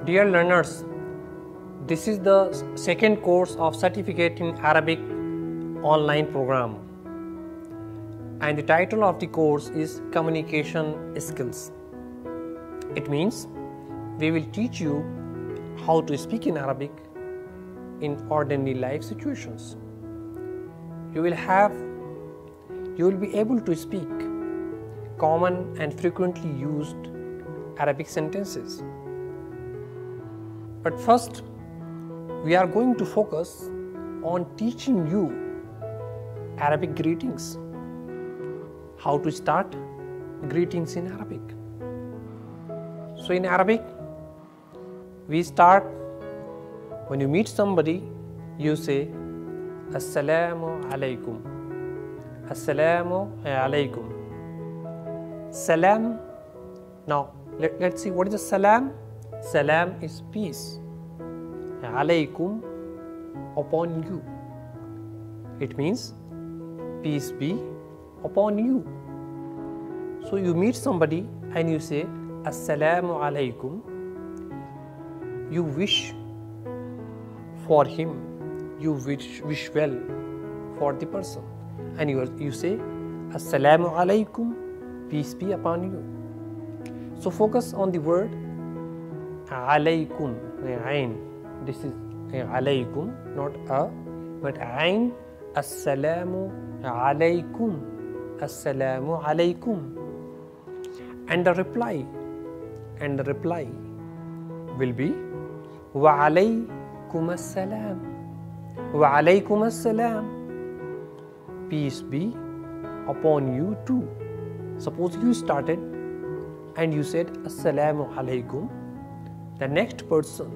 Dear learners, this is the second course of Certificate in Arabic online program, and the title of the course is Communication Skills. It means we will teach you how to speak in Arabic in ordinary life situations. You will be able to speak common and frequently used Arabic sentences. But first, we are going to focus on teaching you Arabic greetings. How to start greetings in Arabic. So in Arabic, we start when you meet somebody, you say Assalamu alaikum. Assalamu alaikum. Salam. Now let's see what is the salam. Salam is peace. Alaikum, upon you. It means peace be upon you. So you meet somebody and you say Assalamu alaikum. You wish for him. You wish well for the person. And you say Assalamu alaikum, peace be upon you. So focus on the word alaykum, ayn. This is alaykum, not a, but ayn. Assalamu alaykum, assalamu alaykum. And the reply will be wa alaykum assalam, wa alaykum assalam. Peace be upon you too. Suppose you started and you said assalamu alaykum. The next person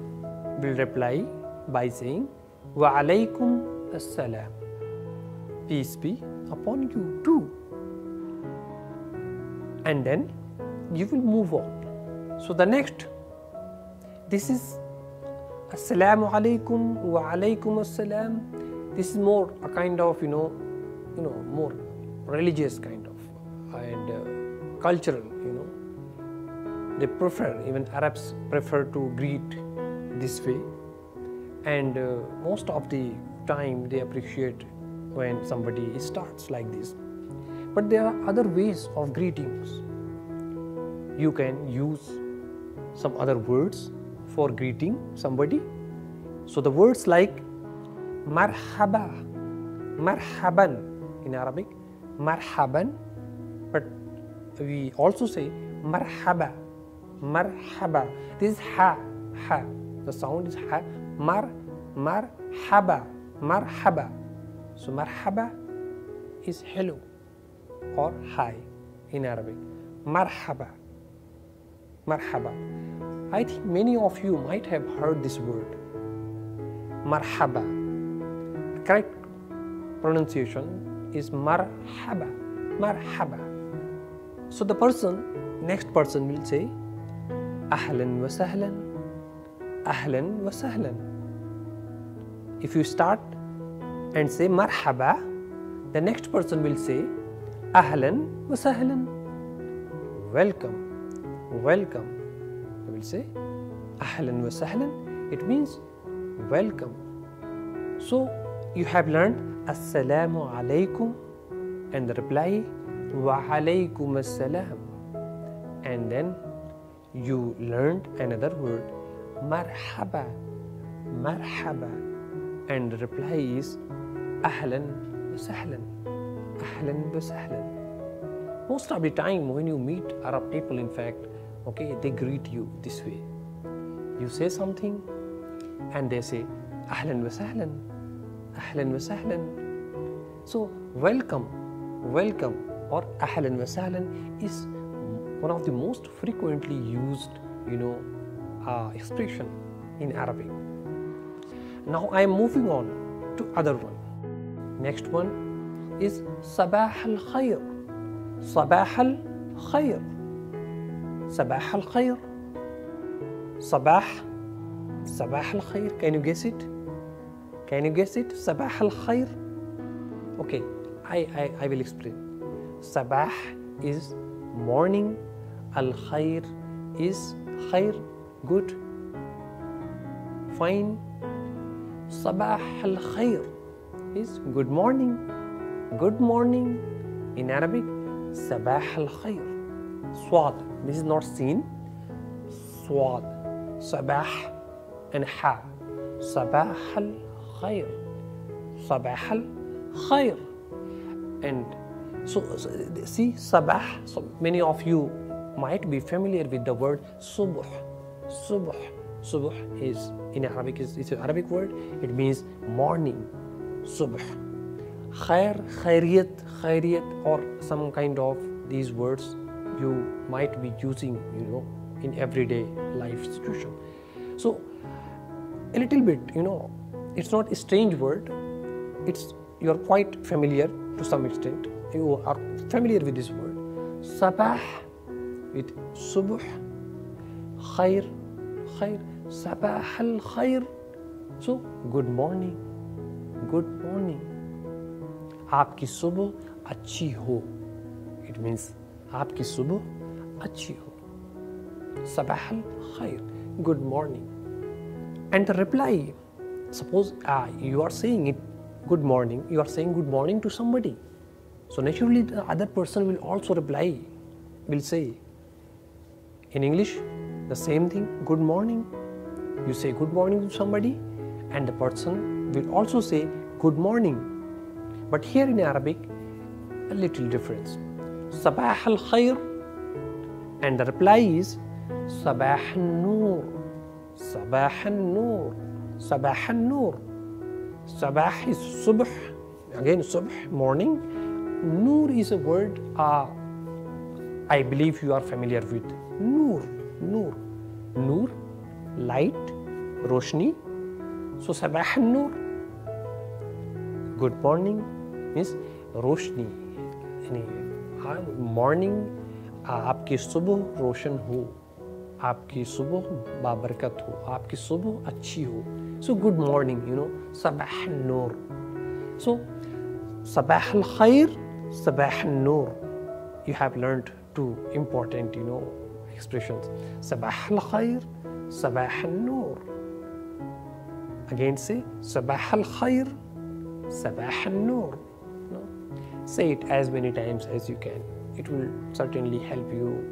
will reply by saying wa alaykum assalam. Peace be upon you too. And then you will move on. So the next, this is assalamu alaykum wa alaykum assalam. This is more a kind of more religious kind of and cultural. They prefer, even Arabs prefer to greet this way, and most of the time they appreciate when somebody starts like this. But there are other ways of greetings. You can use some other words for greeting somebody. So the words like marhaba, marhaban in Arabic, marhaban, but we also say marhaba. Marhaba. This is ha. The sound is ha. Marhaba. Marhaba. So marhaba is hello or hi in Arabic. Marhaba. Marhaba. I think many of you might have heard this word. Marhaba. The correct pronunciation is marhaba. Marhaba. So the next person will say Ahlan wa sahlan, ahlan wa sahlan. If you start and say marhaba, the next person will say ahlan wa sahlan. Welcome, welcome. They will say ahlan wa sahlan. It means welcome. So you have learned assalamu alaikum and the reply wa alaikum assalam. And then you learned another word, marhaba, marhaba, and the reply is ahlan wa sahlan, ahlan wa sahlan. Most of the time when you meet Arab people, in fact, okay, they greet you this way. You say something and they say ahlan wa sahlan, ahlan wa sahlan. So welcome, welcome or ahlan wa sahlan is one of the most frequently used, expression in Arabic. Now I am moving on to other one. Next one is Sabah al Khair. Sabah al Khair. Sabah al Khair. Sabah al Khair. Can you guess it? Can you guess it? Sabah al Khair. Okay, I will explain. Sabah is morning, al-khair is khair, good, fine. Sabah al-khair is good morning, good morning. In Arabic, Sabah al-khair. Swad, this is not seen. Swad, Sabah and ha. Sabah al-khair, Sabah al-khair. And so see, Sabah, so many of you might be familiar with the word subuh. Subuh, subuh is in Arabic, it's an Arabic word. It means morning. Subuh. Khair, khairiyat, khairiyat, or some kind of these words you might be using, in everyday life situation. So a little bit, it's not a strange word. You are quite familiar to some extent. You are familiar with this word. Sabah with subuh, khair, khair, sabah al khair. So good morning, good morning. आपकी सुबह अच्छी हो. It means आपकी सुबह अच्छी हो. Sabah al khair, good morning. And the reply, suppose you are saying it good morning, you are saying good morning to somebody. So naturally the other person will also reply, will say in English the same thing, good morning. You say good morning to somebody and the person will also say good morning. But here in Arabic, a little difference. Sabah al khair, and the reply is Sabah al noor, Sabah al noor, Sabah al noor. Sabah is subh, again subh, morning. Noor is a word I believe you are familiar with. Noor, noor, noor, light, roshni. So Sabah al noor, good morning, means रोशनी, यानी morning आपकी सुबह रोशन हो, आपकी सुबह बाबरकत हो, आपकी सुबह अच्छी हो. So good morning, Sabah al-Noor. So Sabah al-Khair, Sabah al-Noor. You have learned two important, expressions. Sabah al-Khair, Sabah al-Noor. Again say Sabah al-Khair, Sabah al-Noor. Say it as many times as you can. It will certainly help you,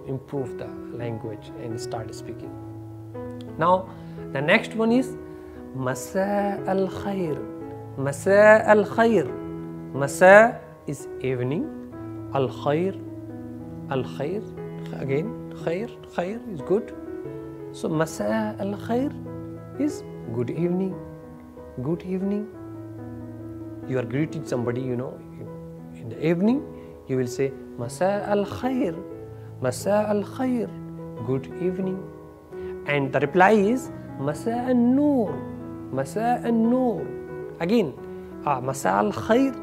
improve the language and start speaking. Now, the next one is Masa al-Khair. Masa al-Khair. Masa is evening. Al-Khair. Al-Khair. Again, Khair. Khair is good. So, Masa al-Khair is good evening. Good evening. You are greeting somebody, in the evening, you will say Masa al-Khair, Masa al-Khair, good evening. And the reply is Masa al-Noor, Masa al-Noor. Again, Masa al-Khair,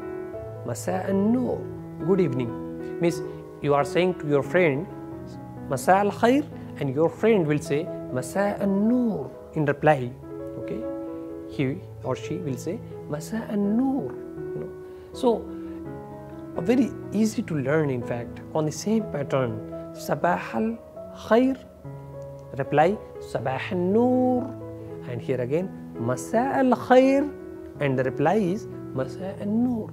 Masa al-Noor, good evening. Means you are saying to your friend Masa al-Khair, and your friend will say Masa al-Noor in reply. Okay, he or she will say Masa al-Noor. So very easy to learn, in fact, on the same pattern. Sabah al-Khair, reply Sabah al-Noor. And here again Masa al-Khair, and the reply is Masa al-Noor.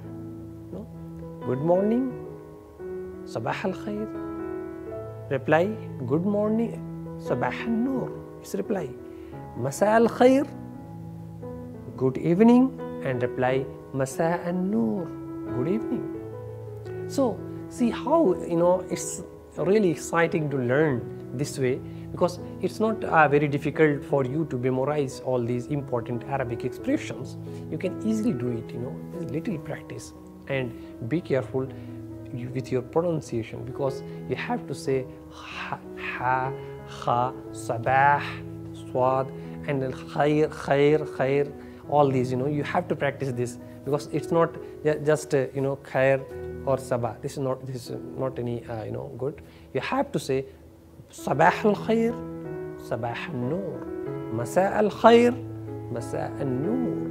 Good morning, Sabah al-Khair. Reply good morning, Sabah al-Noor. It's reply. Masa al-Khair, good evening, and reply Masa al-Noor, good evening. So see how it's really exciting to learn this way, because it's not very difficult for you to memorize all these important Arabic expressions. You can easily do it, with little practice, and be careful with your pronunciation, because you have to say ha, kha, sabah, swad, and khair, khair, khair. All these, you have to practice this, because it's not just khair or sabah. This is not any good. You have to say sabah al khair, sabah al noor, masa al khair, masa al noor.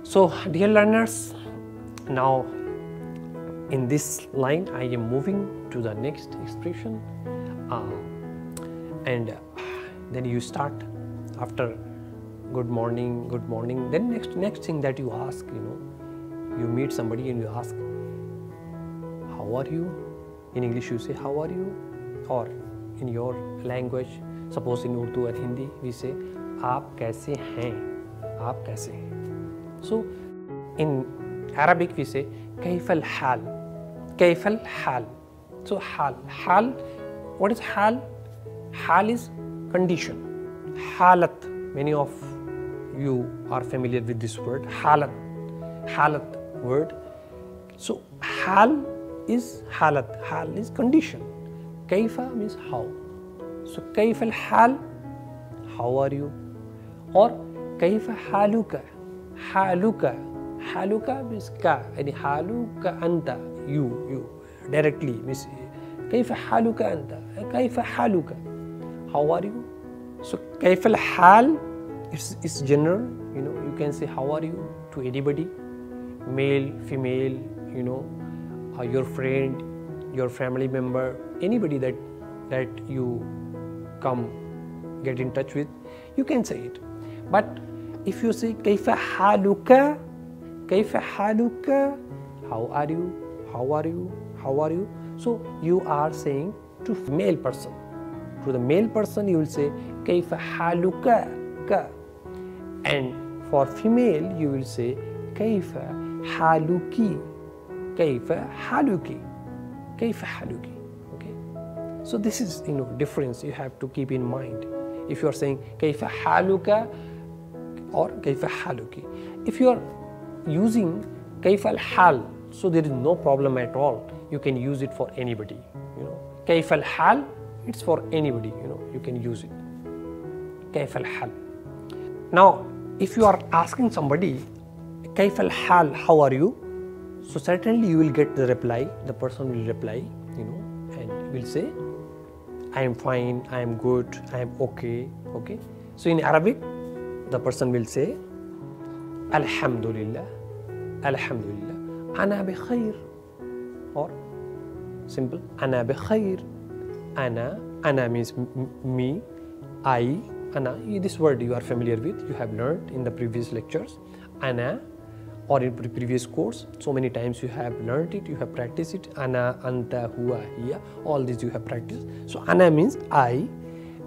So dear learners, now in this line I am moving to the next expression, and then you start after good morning, then next thing that you ask, you meet somebody and you ask, how are you? In English you say how are you, or in your language, suppose in Urdu or Hindi we say आप कैसे हैं, आप कैसे हैं. So in Arabic we say كيف الحال, كيف الحال. So حال, what is حال? حال is condition. حالة, many of you are familiar with this word, حالة word. So حال is حال is condition. كيف means how. So كيف الحال, how are you? Or كيف حالك, حالك means ka, يعني حالك أنت, you directly means كيف حالك أنت, كيف حالك, how are you? So كيف الحال is general, you can say how are you to anybody, male, female, your friend, your family member, anybody that you get in touch with, you can say it. But if you say كيف حالك, كيف حالك, how are you, so you are saying to male person. To the male person you will say كيف حالك, and for female you will say كيف حالك, كيف حالك, كيف حالك. Okay, so this is difference you have to keep in mind. If you are saying كيف حالك or كيف حالك, if you are using كيف الحال, so there is no problem at all. You can use it for anybody. كيف الحال, it's for anybody. You can use it. كيف الحال. Now, if you are asking somebody كيف الحال, how are you? So certainly you will get the reply. The person will reply, and will say, I am fine, I am good, I am okay. Okay. So in Arabic, the person will say, Alhamdulillah, Alhamdulillah, Ana bikhair, or simple, Ana bikhair. Ana means me, I, Ana. This word you are familiar with, you have learned in the previous lectures. Ana, or in previous course, so many times you have learned it, you have practiced it. Ana, anta, huwa, hiya, all these you have practiced. So Ana means I,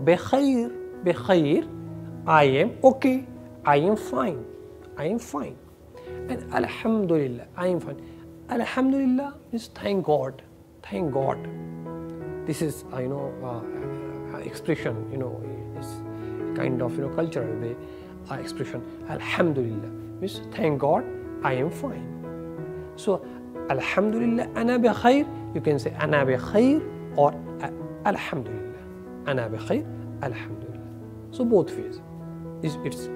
bikhair, I am okay, I am fine, and Alhamdulillah, I am fine. Alhamdulillah means thank God. This is expression, this kind of cultural way expression. Alhamdulillah means thank God, I am fine. So Alhamdulillah, ana bi khair, you can say ana bi khair or Alhamdulillah, ana bi khair, Alhamdulillah. So both ways. It's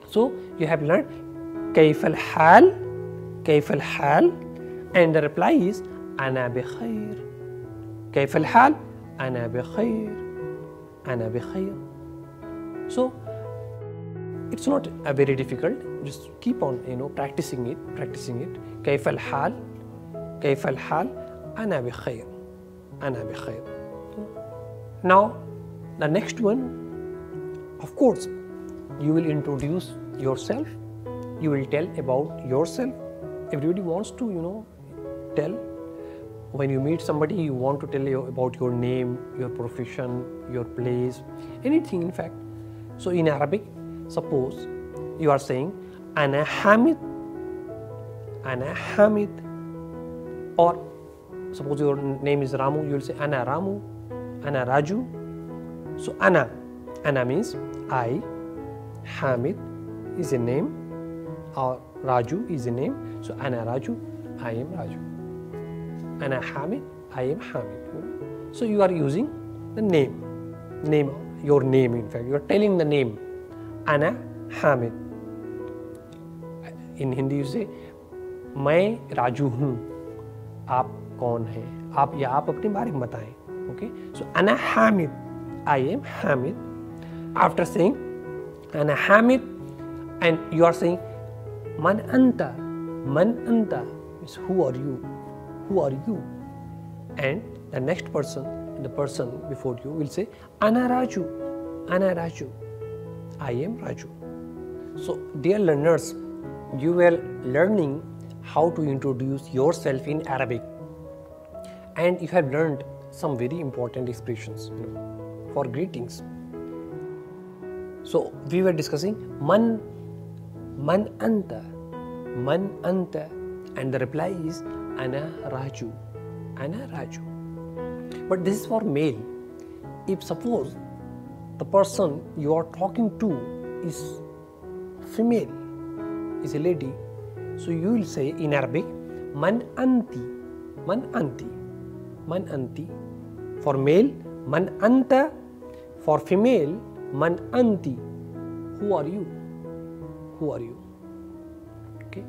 so you have learned كيف الحال, كيف الحال, and the reply is أنا بخير. كيف الحال, أنا بخير, أنا بخير. So it's not very difficult. Just keep on practicing it. كيف الحال, كيف الحال, أنا بخير, أنا بخير. Now the next one, of course, you will introduce yourself. You will tell about yourself. Everybody wants to tell. When you meet somebody, you want to tell about your name, your profession, your place, anything in fact. So in Arabic, suppose you are saying Ana Hamid, Ana Hamid, or suppose your name is Ramu, you will say Ana Ramu, Ana Raju. So Ana means I, Hamid is a name, or Raju is a name. So Ana Raju, I am Raju. Ana Hamid, I am Hamid. So you are using the name, your name in fact. You are telling the name. Ana Hamid. In Hindi you say, मैं राजू हूँ, आप कौन हैं? आप अपने बारे में बताएं. Okay? So Ana Hamid, I am Hamid. After saying Ana Hamid, and you are saying Man anta, is who are you? Who are you? And the next person, the person before you will say Ana Raju. Ana Raju. I am Raju. So dear learners, you were learning how to introduce yourself in Arabic, and you have learned some very important expressions, for greetings. So we were discussing man anta, and the reply is Ana Raju, Ana Raju. But this is for male. If suppose the person you are talking to is female, is a lady, so you will say in Arabic man anti, man anti, man anti. For male, man anta. For female, man anti. Who are you? Who are you? Okay.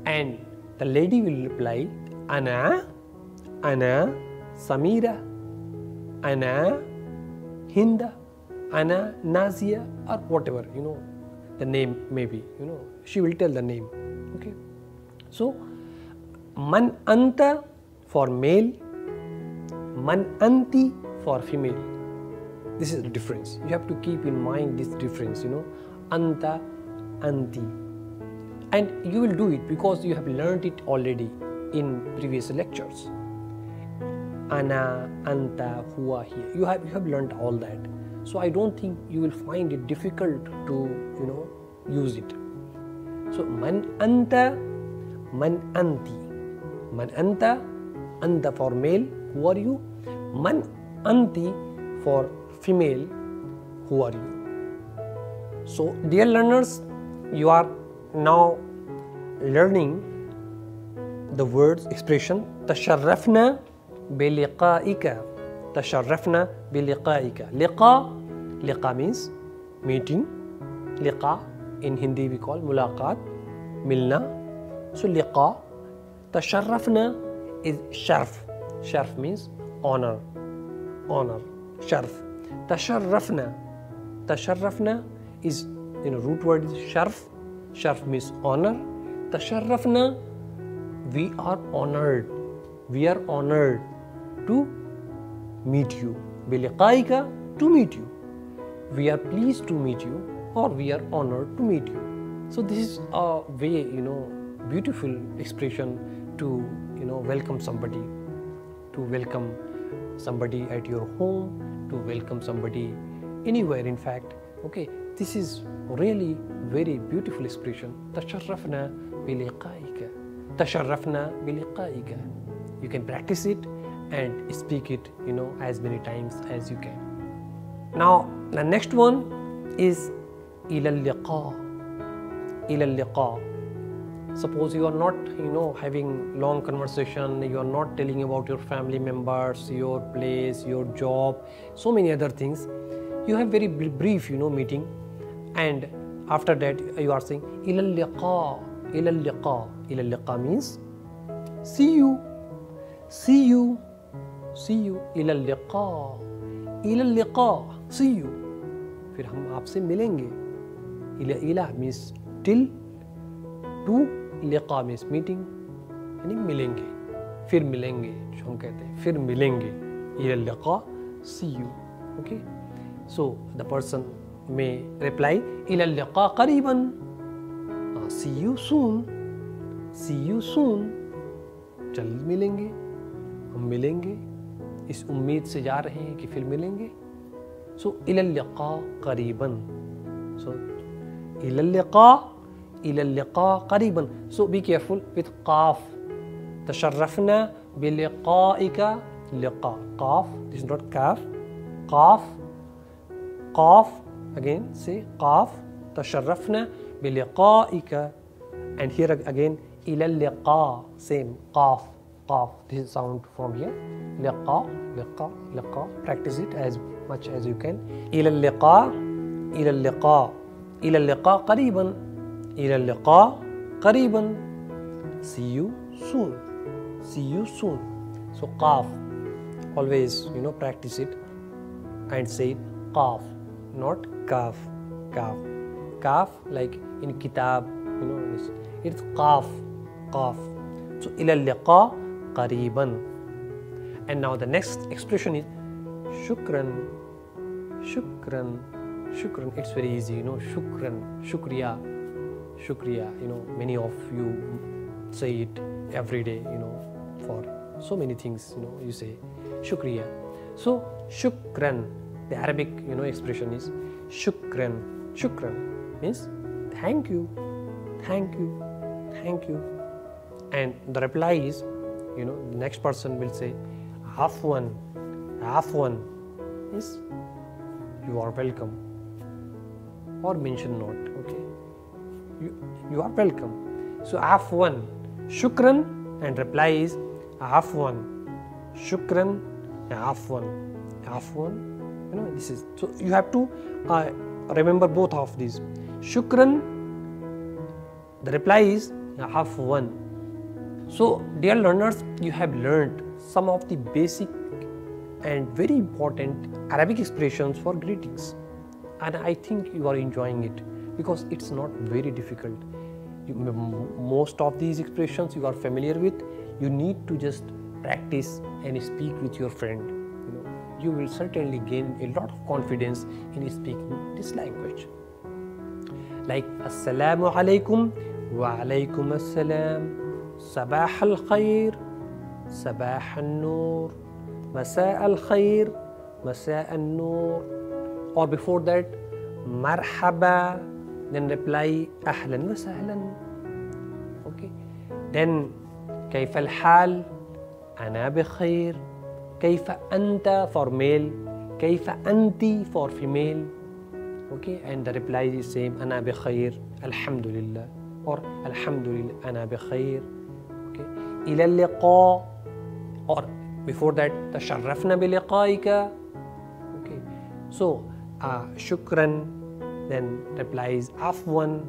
And the lady will reply Ana Samira, Ana Hinda, Ana Nazia, or whatever, the name maybe, she will tell the name. Okay. So man anta for male, man anti for female. This is the difference. You have to keep in mind this difference, anta, anti. And you will do it because you have learned it already in previous lectures. Ana, anta, huwa, here. You have learned all that. So I don't think you will find it difficult to, use it. So man anta, man anti. Man anta for male, who are you? Man anti for female, who are you? So dear learners, you are now learning the words expression tasharrafna biliqa'ika. Tasharrafna biliqa'ika. Liqa means meeting. Liqa in Hindi we call mulaqat, milna. So liqa. Tasharrafna is sharf. Sharf means honor. Honor. Sharf. Tasharrafna. Tasharrafna is, root word is sharf. Sharf means honor. Tasharrafna, we are honored. We are honored to meet you. Biliqaika, to meet you. We are pleased to meet you, or we are honored to meet you. So this is a way, beautiful expression to, welcome somebody. To welcome somebody at your home, to welcome somebody anywhere in fact. Okay, this is really very beautiful expression. Tasharrafna biliqaika. Tasharrafna biliqaika. You can practice it and speak it, as many times as you can. Now the next one is ila liqa. Ila liqa. Suppose you are not, having long conversation, you are not telling about your family members, your place, your job, so many other things. You have very brief, meeting, and after that you are saying ila liqa. Ila liqa. Ila liqa means see you. See you. See you. Ila liqa. Ila liqa. See you. फिर हम आपसे मिलेंगे. Ila means till, to liqa means meeting, यानी मिलेंगे, फिर मिलेंगे, जो हम कहते हैं फिर मिलेंगे. ila liqa, see you. Okay, so the person may reply ila liqa qariban. See you soon. See you soon. जल्द मिलेंगे, हम मिलेंगे, इस उम्मीद से जा रहे हैं कि फिर मिलेंगे. So ila liqa qariban. So ila liqa qariban. So be careful with qaf. Tasharrafna biliqa'ika. Liqa. Qaf. This is not kaf. Qaf. Qaf. Again say qaf. Tasharrafna biliqa'ika. And here again ila liqa. Same. Qaf. Qaf. This is sound from here. Liqa. Liqa. Liqa. Practice it as much as you can. ila liqa. Ila liqa. ila liqa qariban. ila liqa qariban. See you soon. See you soon. So qaf. Always, practice it and say qaf, not kaf. Kaf. Kaf like in kitab, it's qaf. Qaf. So إلى اللقاء قريبا. And now the next expression is shukran. Shukran. Shukran. It's very easy, you know. Shukran. Shukriya. Shukriya. You know, many of you say it every day, you know, for so many things, you know, you say shukriya. So shukran, the Arabic, you know, expression is shukran. Shukran means thank you, thank you, thank you. And the reply is, you know, the next person will say afwan. Afwan is you are welcome, or mention not, okay, you are welcome. So afwan, shukran, and reply is afwan. Shukran, afwan. Afwan, you know, this is, so you have to remember both of these. Shukran, the reply is afwan. So dear learners, you have learned some of the basic and very important Arabic expressions for greetings, and I think you are enjoying it because it's not very difficult. Most of these expressions you are familiar with. You need to just practice and speak with your friend. You know, you will certainly gain a lot of confidence in speaking this language. Like Assalamu alaikum, wa alaikum assalam, Sabah al khair, Sabah al noor, Masa al khair, Masa al noor. Or before that, Marhaba, then reply Ahlan wa sahlan. Okay. Then كيف الحال؟ أنا بخير. كيف أنت for male, كيف أنتِ for female. Okay, and the reply is same, أنا بخير, Alhamdulillah, or Alhamdulillah, أنا بخير. Okay, إلى اللقاء, or before that, تشرفنا بلقائك. Okay, so shukran, then reply is afwan,